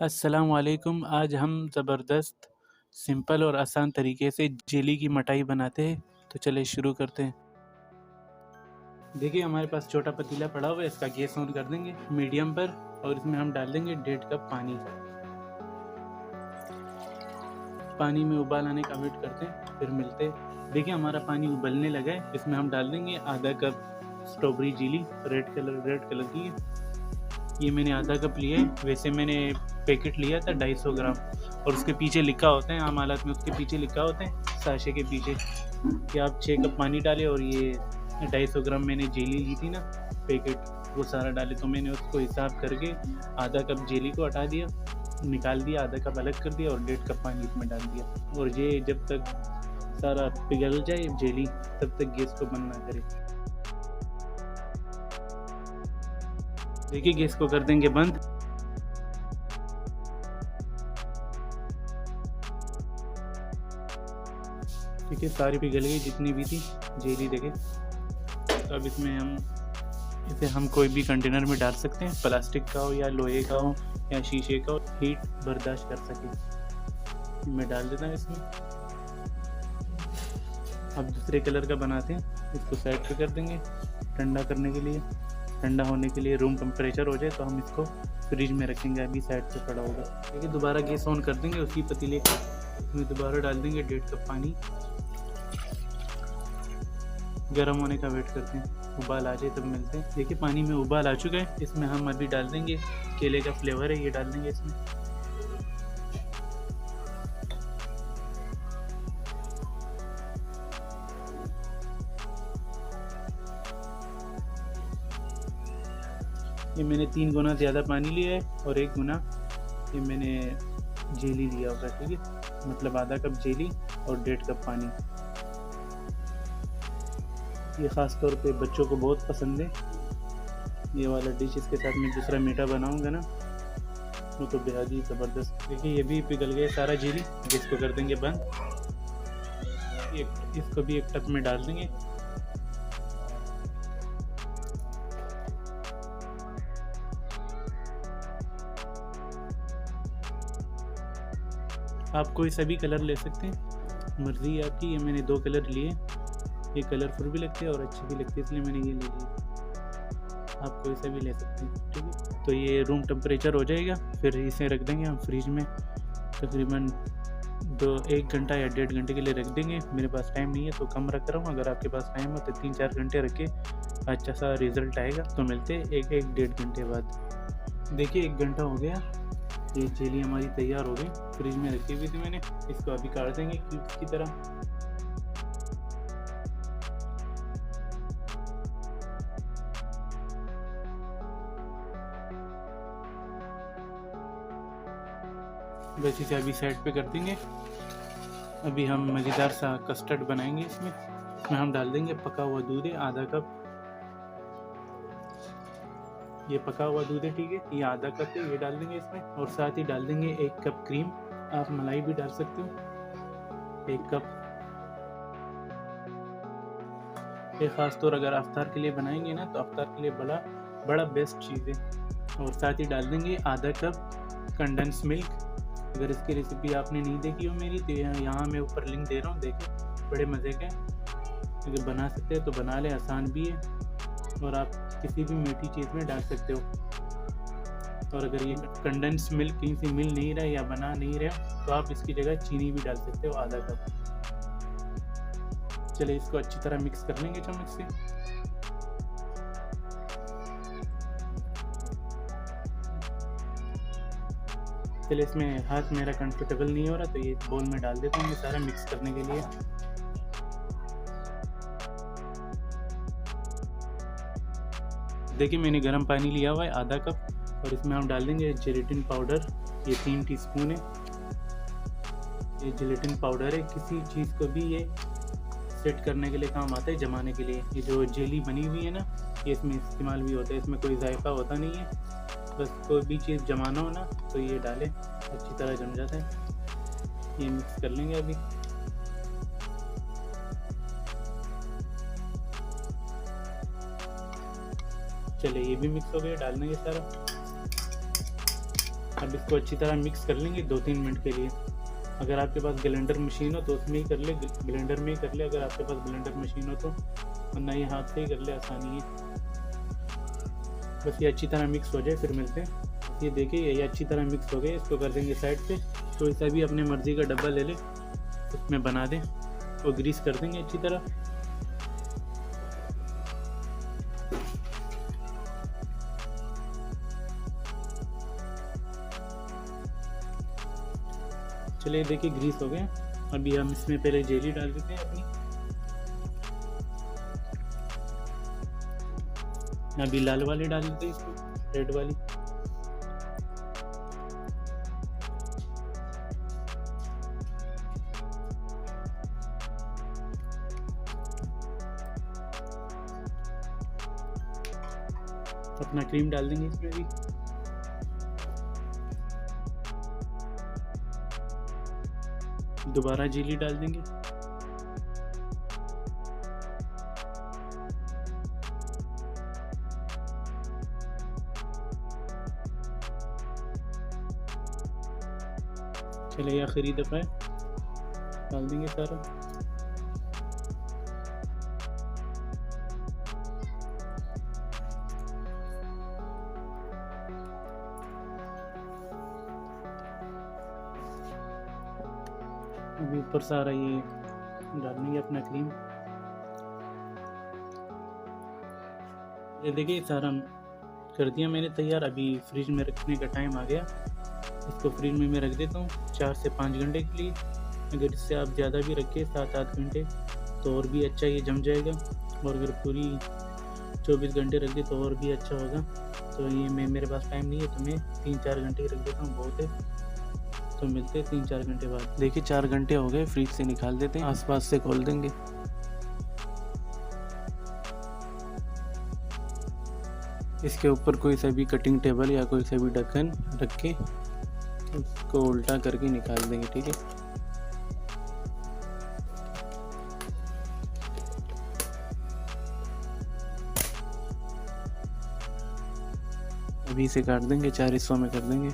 अस्सलाम वालेकुम। आज हम ज़बरदस्त, सिंपल और आसान तरीके से जेली की मिठाई बनाते हैं। तो चलिए शुरू करते हैं। देखिए हमारे पास छोटा पतीला पड़ा हुआ है, इसका गैस ऑन कर देंगे मीडियम पर और इसमें हम डाल देंगे 1.5 कप पानी। पानी में उबाल आने का वेट करते हैं, फिर मिलते हैं। देखिए हमारा पानी उबलने लगा है, इसमें हम डाल देंगे आधा cup strawberry jelly, red colour की है। ये मैंने आधा कप लिया है। वैसे मैंने पैकेट लिया था 250 ग्राम और उसके पीछे लिखा होता है, आम हालत में उसके पीछे लिखा होता है साशे के पीछे कि आप 6 कप पानी डालें और ये 250 ग्राम मैंने जेली ली थी ना पैकेट, वो सारा डाले। तो मैंने उसको हिसाब करके आधा कप जेली को हटा दिया, निकाल दिया, आधा कप अलग कर दिया और 1.5 कप पानी इसमें डाल दिया। और ये जब तक सारा पिघल जाए जेली तब तक गैस को बंद ना करें। देखिए गैस को कर देंगे बंद। ठीक है, सारी पिघल गई जितनी भी थी जेली। देखे तो अब इसे हम कोई भी कंटेनर में डाल सकते हैं, प्लास्टिक का हो या लोहे का हो या शीशे का हो, हीट बर्दाश्त कर सके। मैं डाल देता हूँ इसमें। अब दूसरे कलर का बनाते हैं, इसको साइड पे कर देंगे ठंडा करने के लिए। ठंडा होने के लिए रूम टेम्परेचर हो जाए तो हम इसको फ्रिज में रखेंगे, अभी साइड पे पड़ा होगा। ठीक है, दोबारा गैस ऑन कर देंगे उसी पतीले को, इसमें दोबारा डाल देंगे 1.5 कप पानी। गर्म होने का वेट करते हैं, उबाल आ जाए तब मिलते हैं। देखिए पानी में उबाल आ चुका है, इसमें हम अभी डाल देंगे केले का फ्लेवर है, ये डाल देंगे इसमें। ये मैंने 3 गुना ज़्यादा पानी लिया है और 1 गुना ये मैंने जेली लिया होगा। ठीक है, मतलब आधा कप जेली और 1.5 कप पानी। ये ख़ास तौर पे बच्चों को बहुत पसंद है ये वाला डिश। इसके साथ मैं दूसरा मीठा बनाऊंगा ना, वो तो बेहद ही ज़बरदस्त। देखिए ये भी पिघल गया सारा जेली, जिसको कर देंगे बंद। इसको भी एक टब में डाल देंगे। आप कोई सा भी कलर ले सकते हैं, मर्ज़ी है आपकी। ये मैंने 2 कलर लिए, ये कलरफुल भी लगते हैं और अच्छे भी लगते हैं, इसलिए मैंने ये ले लिया। आप कोई सा भी ले सकते हैं। ठीक है, तो ये रूम टेम्परेचर हो जाएगा, फिर इसे रख देंगे हम फ्रिज में तकरीबन 1 घंटा या 1.5 घंटे के लिए रख देंगे। मेरे पास टाइम नहीं है तो कम रख रहा हूँ, अगर आपके पास टाइम हो तो 3-4 घंटे रख के अच्छा सा रिज़ल्ट आएगा। तो मिलते हैं 1-1.5 घंटे बाद। देखिए 1 घंटा हो गया, ये जेली हमारी तैयार हो गई। फ्रिज में रखी हुई थी मैंने, इसको अभी काट देंगे क्यूब्स की तरह। बस इसे अभी साइड पे कर देंगे। अभी हम मज़ेदार सा कस्टर्ड बनाएंगे। इसमें हम डाल देंगे पका हुआ दूध है आधा कप। ये पका हुआ दूध है, ठीक है, ये आधा कप है, ये डाल देंगे इसमें। और साथ ही डाल देंगे 1 कप क्रीम। आप मलाई भी डाल सकते हो 1 कप। ये ख़ास तौर अगर अफ्तार के लिए बनाएंगे ना तो अफ्तार के लिए बड़ा बेस्ट चीज़ है। और साथ ही डाल देंगे आधा कप कंडेंस मिल्क। अगर इसकी रेसिपी आपने नहीं देखी हो मेरी तो यहाँ मैं ऊपर लिंक दे रहा हूँ, देखें, बड़े मज़े का। अगर बना सकते हैं तो बना लें, आसान भी है और आप किसी भी मीठी चीज़ में डाल सकते हो। और अगर ये कंडेंस मिल्क कहीं से मिल नहीं रहा या बना नहीं रहा तो आप इसकी जगह चीनी भी डाल सकते हो आधा कप। चलिए इसको अच्छी तरह मिक्स कर लेंगे चम्मच से। चलिए इसमें हाथ मेरा कंफर्टेबल नहीं हो रहा तो ये बोल में डाल देता हूँ ये सारा मिक्स करने के लिए। देखिए मैंने गर्म पानी लिया हुआ है आधा कप और इसमें हम डाल देंगे जेलेटिन पाउडर। ये 3 टीस्पून है। ये जेलेटिन पाउडर है, किसी चीज़ को भी ये सेट करने के लिए काम आता है, जमाने के लिए। ये जो जेली बनी हुई है ना, ये इसमें इस्तेमाल भी होता है, इसमें कोई जायका होता नहीं है। बस कोई भी चीज़ जमाना हो ना तो ये डालें, अच्छी तरह जम जाता है। ये मिक्स कर लेंगे अभी। चलिए ये भी मिक्स हो गया, डाल देंगे सारा। अब इसको अच्छी तरह मिक्स कर लेंगे 2-3 मिनट के लिए। अगर आपके पास ब्लेंडर मशीन हो तो उसमें ही कर ले, ब्लेंडर में ही कर ले अगर आपके पास ब्लेंडर मशीन हो तो, वरना ये हाथ से ही कर ले, आसानी है। बस ये अच्छी तरह मिक्स हो जाए फिर मिलते हैं। ये देखिए ये अच्छी तरह मिक्स हो गए, इसको कर देंगे साइड पे। तो इसे भी अपने मर्ज़ी का डब्बा ले ले, उसमें बना दें, तो ग्रीस कर देंगे अच्छी तरह। चलिए देखिए ग्रीस हो गया। अभी हम इसमें पहले जेली डाल देते हैं अपनी। अभी लाल वाली डाल देते हैं इसको, रेड वाली। अपना क्रीम डाल देंगे इसमें भी। दोबारा जेली डाल देंगे। चलिए आखिरी दफ़ा डाल देंगे सारा। अभी ऊपर सारा ये डालेंगे अपना क्रीम। ये देखिए सारा कर दिया मैंने तैयार। अभी फ्रिज में रखने का टाइम आ गया। इसको फ्रिज में मैं रख देता हूँ 4 से 5 घंटे के लिए। अगर इससे आप ज़्यादा भी रखें 7-8 घंटे तो और भी अच्छा ये जम जाएगा, और अगर पूरी 24 घंटे रख दे तो और भी अच्छा होगा। तो ये मेरे पास टाइम नहीं है तो मैं 3-4 घंटे रख देता हूँ, बहुत है। तो मिलते हैं 3-4 घंटे बाद। देखिए 4 घंटे हो गए, फ्रिज से निकाल देते हैं, आसपास से खोल देंगे। इसके ऊपर कोई सा भी कटिंग टेबल या कोई सा भी ढक्कन रख के उसको उल्टा करके निकाल देंगे, ठीक है। अभी इसे काट देंगे, 4 हिस्सों में कर देंगे।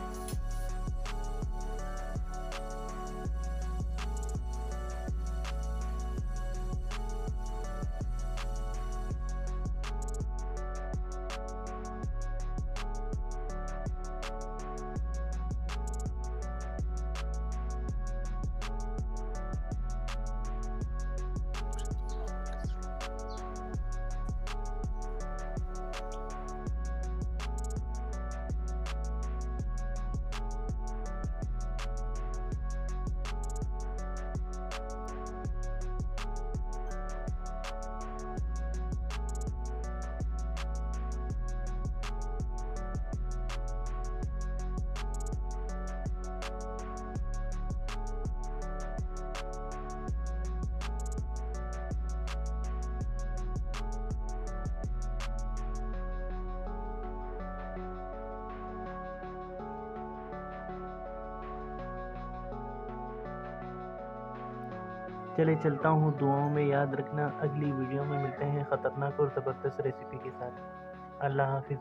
चले चलता हूँ, दुआओं में याद रखना। अगली वीडियो में मिलते हैं ख़तरनाक और ज़बरदस्त रेसिपी के साथ। अल्लाह हाफिज़।